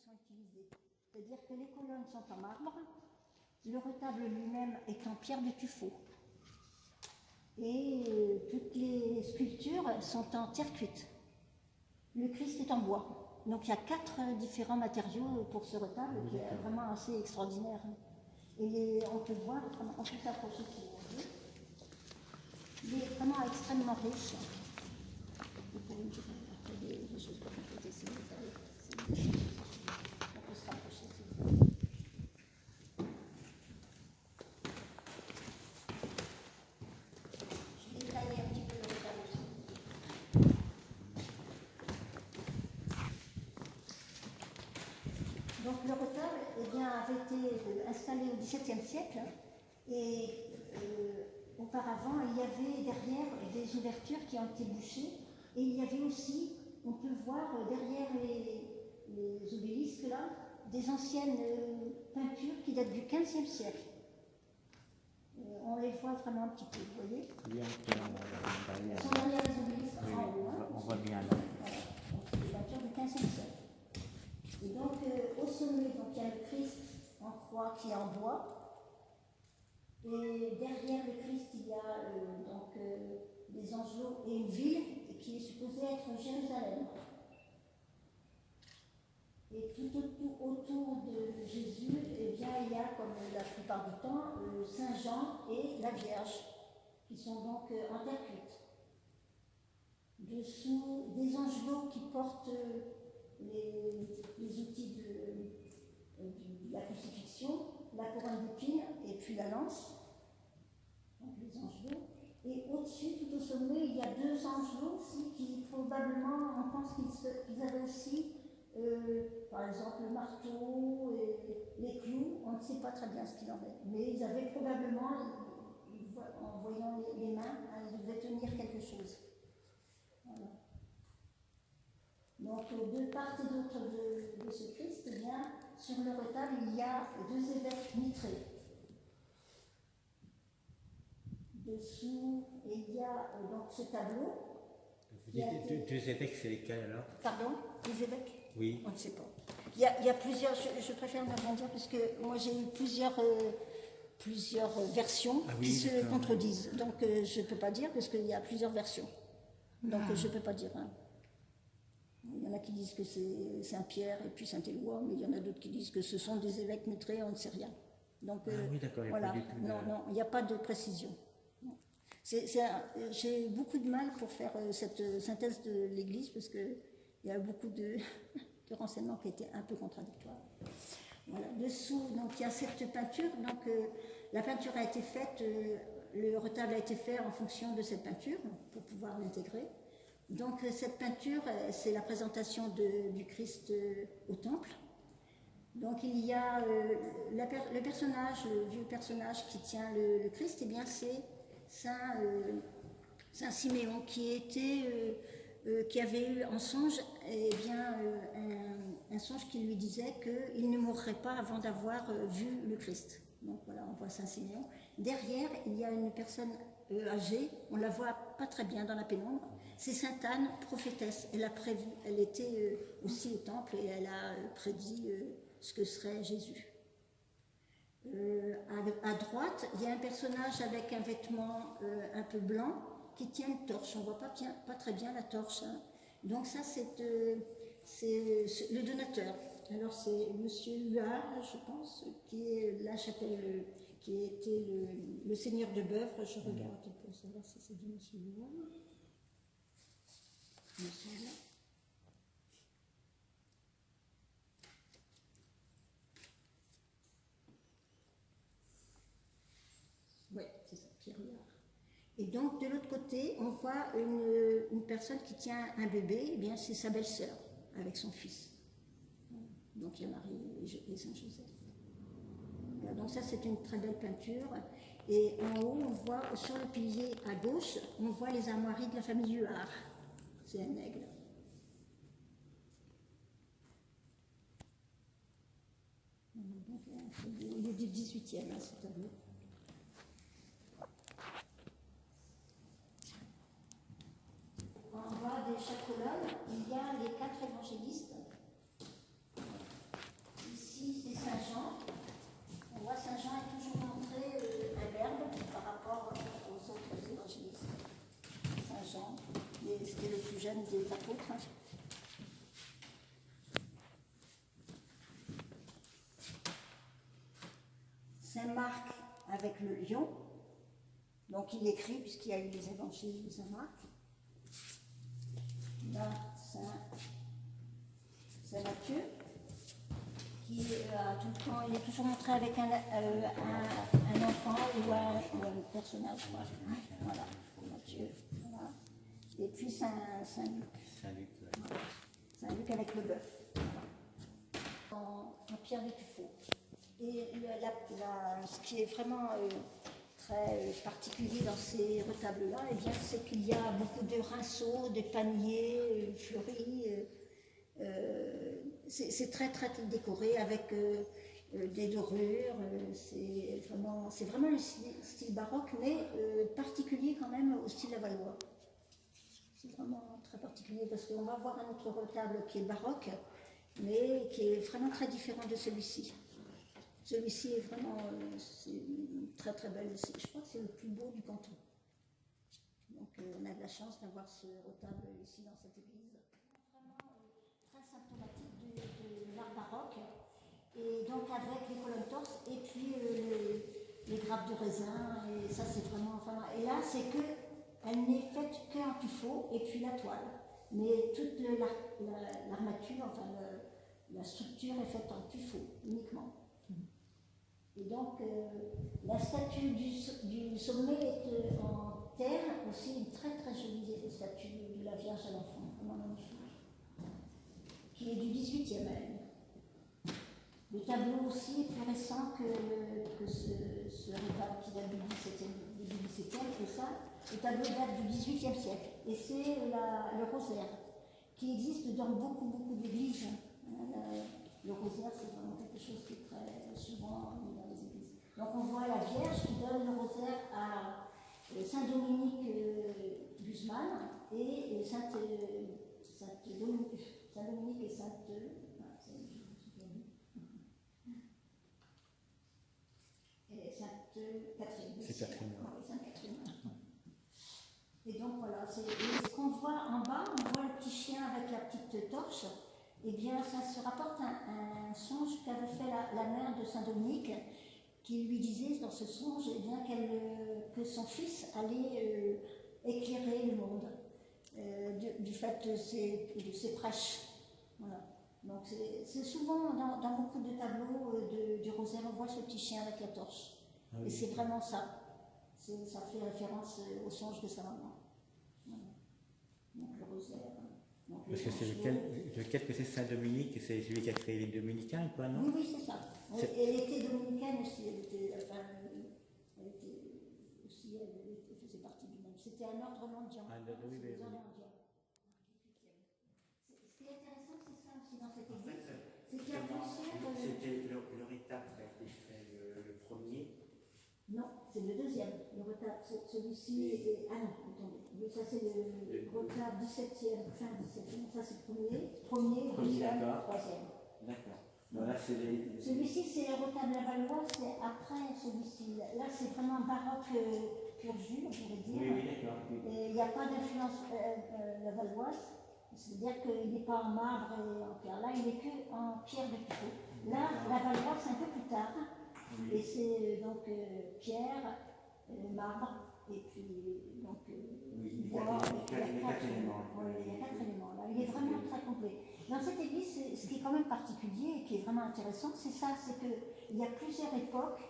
sont utilisées. C'est-à-dire que les colonnes sont en marbre, le retable lui-même est en pierre de tuffeau. Et toutes les sculptures sont en terre cuite. Le Christ est en bois. Donc il y a 4 différents matériaux pour ce retable qui est vraiment assez extraordinaire. Et on peut voir, on peut s'approcher si vous voulez. Il est vraiment extrêmement riche. Vous pouvez me dire des choses pour compléter si vous avez. On peut se rapprocher si vous voulez. Je vais détailler un petit peu le retable aussi. Donc le retable avait été installé au XVIIe siècle et auparavant il y avait derrière des ouvertures qui ont été bouchées et il y avait aussi, on peut voir derrière les obélisques là, des anciennes peintures qui datent du XVe siècle. On les voit vraiment un petit peu, vous voyez. Elles sont derrière les obélisques en haut. On voit bien là. Voilà. Donc, c'est des peintures du XVe siècle. Et donc, au sommet, donc, il y a le Christ en croix qui est en bois. Et derrière le Christ, il y a des angelots et une ville qui est supposée être Jérusalem. Et tout autour de Jésus, eh bien, il y a, comme la plupart du temps, Saint Jean et la Vierge, qui sont donc en terre cuite. Dessous, des angelots qui portent les outils de la crucifixion, la couronne d'épines et puis la lance, donc les angelots. Et au-dessus, tout au sommet, il y a 2 angelots aussi qui probablement, on pense qu'ils avaient aussi, par exemple, le marteau et les clous, on ne sait pas très bien ce qu'il en est. Mais ils avaient probablement, en voyant les mains, ils devaient tenir quelque chose. Voilà. Donc, de part et d'autre de ce Christ, eh bien, sur le retable, il y a 2 évêques mitrés. Dessous, il y a donc ce tableau. Vous dites 2 évêques, c'est lesquels alors? Pardon? 2 évêques? Oui. On ne sait pas. Il y a plusieurs, je préfère ne rien dire parce que moi j'ai eu plusieurs versions qui se contredisent. Donc je ne peux pas dire parce qu'il y a plusieurs versions. Donc je ne peux pas dire. Hein. Il y en a qui disent que c'est Saint-Pierre et puis Saint-Éloi, mais il y en a d'autres qui disent que ce sont des évêques mitrés, on ne sait rien. Donc oui, d'accord, voilà, non, il n'y a pas de précision. J'ai beaucoup de mal pour faire cette synthèse de l'Église parce qu'il y a beaucoup de renseignements qui étaient un peu contradictoires. Voilà. Dessous, donc, il y a cette peinture. Donc, la peinture a été faite, le retable a été fait en fonction de cette peinture pour pouvoir l'intégrer. Donc, cette peinture, c'est la présentation du Christ au temple. Donc, il y a le personnage, le vieux personnage qui tient le Christ, eh bien, c'est Saint Siméon qui avait eu en songe un songe qui lui disait qu'il ne mourrait pas avant d'avoir vu le Christ. Donc voilà, on voit Saint Siméon. Derrière, il y a une personne âgée, on la voit pas très bien dans la pénombre. C'est Sainte Anne, prophétesse. Elle était aussi au temple et elle a prédit ce que serait Jésus. À droite, il y a un personnage avec un vêtement un peu blanc qui tient une torche. On ne voit pas très bien la torche. Hein. Donc ça, c'est le donateur. Alors c'est Monsieur Huard, je pense, qui est la chapelle, qui était le seigneur de Beuvre. Je regarde pour savoir si c'est du Monsieur Huard. Monsieur Huard. Oui, c'est ça, Pierre Huard. Et donc, de l'autre côté, on voit une personne qui tient un bébé, eh bien, c'est sa belle-sœur, avec son fils. Donc, il y a Marie et Saint-Joseph. Voilà, donc ça, c'est une très belle peinture. Et en haut, on voit, sur le pilier à gauche, on voit les armoiries de la famille Huard. C'est un aigle. Donc, il est du 18e, hein, ce tableau. En bas de chaque colonne, il y a les 4 évangélistes jeunes des apôtres. Saint Marc avec le lion, donc il écrit puisqu'il y a eu les évangiles de Saint Marc. Là, Saint Matthieu, qui a tout le temps, il est toujours montré avec un enfant ou un personnage. Voilà, Matthieu. Voilà. Et puis Saint-Luc. Voilà. Saint-Luc avec le bœuf. En pierre de tuffeau. Et ce qui est vraiment très particulier dans ces retables-là, eh bien, c'est qu'il y a beaucoup de rinceaux, de paniers fleuris. C'est très très décoré avec des dorures. C'est vraiment le style baroque, mais particulier quand même au style lavallois. C'est vraiment très particulier parce qu'on va voir un autre retable qui est baroque, mais qui est vraiment très différent de celui-ci. Celui-ci est vraiment très très belle aussi. Je crois que c'est le plus beau du canton. Donc on a de la chance d'avoir ce retable ici dans cette église. Vraiment très symptomatique de l'art baroque. Et donc avec les colonnes torses et puis les grappes de raisin. Et ça c'est vraiment. Et là c'est que elle n'est faite qu'en tuffeau et puis la toile. Mais toute l'armature, enfin la structure est faite en tuffeau uniquement. Et donc, la statue du sommet est en terre, aussi une très très jolie statue de la Vierge à l'enfant, vraiment magnifique, qui est du 18e elle. Le tableau aussi est plus récent que ce retable qui date du 17e, et ça, le tableau date du 18e siècle. Et c'est le rosaire, qui existe dans beaucoup beaucoup d'églises. Le rosaire, c'est vraiment quelque chose qui est très souvent dans les églises. Donc on voit la Vierge qui donne le rosaire à Saint-Dominique Guzman et Saint-Dominique et Sainte-Catherine. C'est Catherine. Sainte-Catherine. Et donc voilà, ce qu'on voit en bas, on voit le petit chien avec la petite torche. Eh bien, ça se rapporte à un songe qu'avait fait la mère de Saint-Dominique, qui lui disait dans ce songe eh bien, que son fils allait éclairer le monde du fait de ses prêches. Voilà. Donc c'est souvent dans beaucoup de tableaux du rosaire, on voit ce petit chien avec la torche. Ah oui. Et c'est vraiment ça. Ça fait référence au songe de sa maman. Voilà. Donc le rosaire. Donc, parce que c'est lequel que c'est Saint-Dominique, c'est celui qui a créé les Dominicains, quoi, non? Oui, c'est ça. Elle était dominicaine aussi, elle faisait partie du même. C'était un ordre mendiant. Ah, oui, oui, oui. Ce qui est intéressant, c'est ça aussi dans cette église. C'est qu'il y a plusieurs. C'était le retable qui a été fait le premier. Non, c'est le deuxième. Le retable, celui-ci est. Ah non, attendez. Ça, c'est le retable 17e, fin 17e. Ça, c'est le premier, deuxième, troisième. D'accord. Voilà, celui-ci, c'est le retable lavallois, c'est après celui-ci. Là, c'est vraiment baroque pur jus, on pourrait dire. Oui, d'accord. Oui. Il n'y a pas d'influence lavalloise. C'est-à-dire qu'il n'est pas en marbre et en pierre. Là, il n'est qu'en pierre de tuffeau. Là, lavallois, c'est un peu plus tard. Oui. Et c'est donc pierre, marbre, et puis donc oui, bois. Il y a 4 éléments. Il y a 4 éléments. Là. Il est vraiment très complet. Dans cette église, ce qui est quand même particulier et qui est vraiment intéressant, c'est ça, c'est qu'il y a plusieurs époques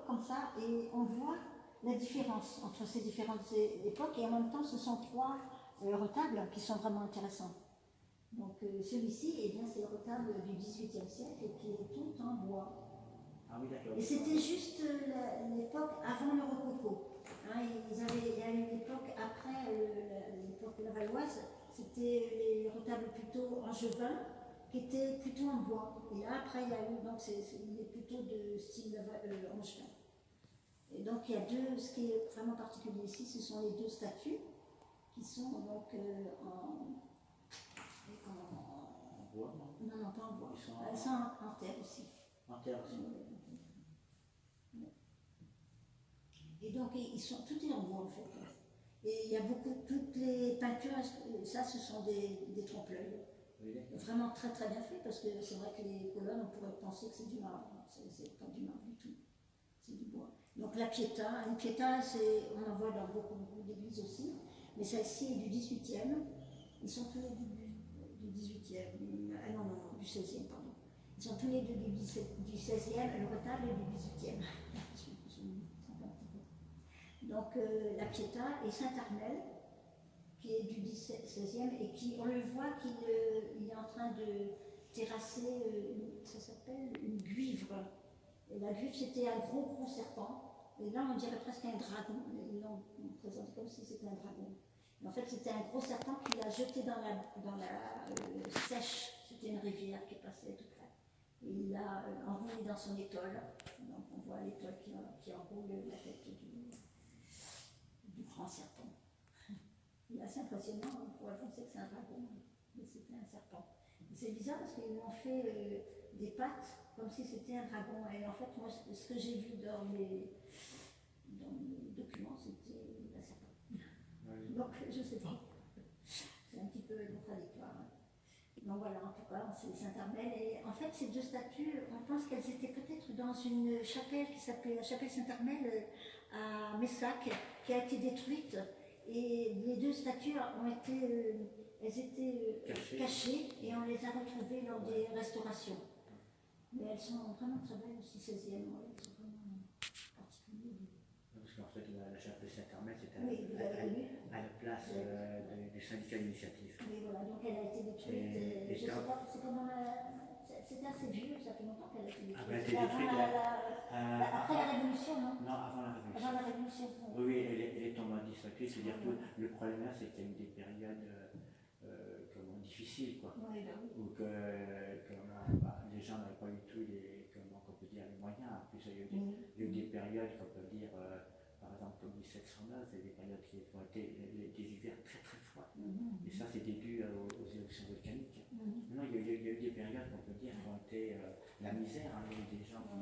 comme ça, et on voit la différence entre ces différentes époques, et en même temps, ce sont 3 retables qui sont vraiment intéressants. Donc celui-ci, eh bien, c'est le retable du XVIIIe siècle qui est tout en bois. Ah oui, d'accord. Et c'était juste l'époque avant le rococo. Hein, il y a une époque après l'époque lavalloise, c'était les retables plutôt angevins qui étaient plutôt en bois. Et là, après, il y a eu, donc il est plutôt de style angevin. Et donc, il y a ce qui est vraiment particulier ici, ce sont les 2 statues qui sont donc en bois, non? Non, pas en bois. Elles sont en terre aussi. En terre aussi. Et donc, tout est en bois en fait. Et il y a beaucoup, toutes les peintures, ça ce sont des trompe-l'œil. Oui. Vraiment très très bien fait, parce que c'est vrai que les colonnes, on pourrait penser que c'est du marbre. C'est pas du marbre du tout, c'est du bois. Donc la Pietà, une Pietà, on en voit dans beaucoup d'églises aussi, mais celle-ci est du 18e. Ils sont tous les du 18e, ah non, non, du 16e, pardon. Ils sont tous les deux du 16e, le retable est du 18e. Je me trompe un petit peu. Donc la Pietà et Saint-Armel, qui est du 16e et qui, on le voit qu'il est en train de terrasser, ça s'appelle une guivre. Et la guivre, c'était un gros serpent. Et là, on dirait presque un dragon. Ils l'ont présenté comme si c'était un dragon. Mais en fait, c'était un gros serpent qu'il a jeté dans la sèche. C'était une rivière qui passait tout près. Et il l'a enroulé dans son étole. Donc, on voit l'étole qui enroule la tête du grand serpent. Il est assez impressionnant, on pourrait penser que c'est un dragon, mais c'était un serpent. C'est bizarre parce qu'ils m'ont fait des pattes comme si c'était un dragon. Et en fait, moi, ce que j'ai vu dans mes documents, c'était un serpent. Oui. Donc, je ne sais pas. C'est un petit peu contradictoire. Donc voilà, en tout cas, c'est Saint-Armel. Et en fait, ces deux statues, on pense qu'elles étaient peut-être dans une chapelle qui s'appelait la chapelle Saint-Armel à Messac, qui a été détruite. Et les deux statues elles étaient cachées et on les a retrouvées lors des restaurations. Mais elles sont vraiment très belles aussi, 16e, elles sont vraiment particulières. Parce qu'en fait, la chapelle Saint-Armel, c'était oui, à la place du syndicat d'initiative. Oui, voilà, donc elle a été détruite. Je ne sais pas, c'est pendant c'était assez vieux, ça fait longtemps qu'elle a été détruite. Ah, ben, elle a été détruite après la Révolution, non? Non, avant la Révolution. Avant la Révolution. Oui, elle est tombée en disfacture, c'est-à-dire que le problème là, c'était une des périodes difficiles, quoi. Oui, ben oui. Où les gens n'avaient pas du tout les moyens. En plus, il y a eu des périodes qu'on peut dire, par exemple comme 1709, il y a des périodes qui ont été des hivers très très froids. Et ça, c'est dû aux éruptions volcaniques. Maintenant, il y a eu des périodes qu'on peut dire qui ont été la misère, hein, il y a eu des gens qui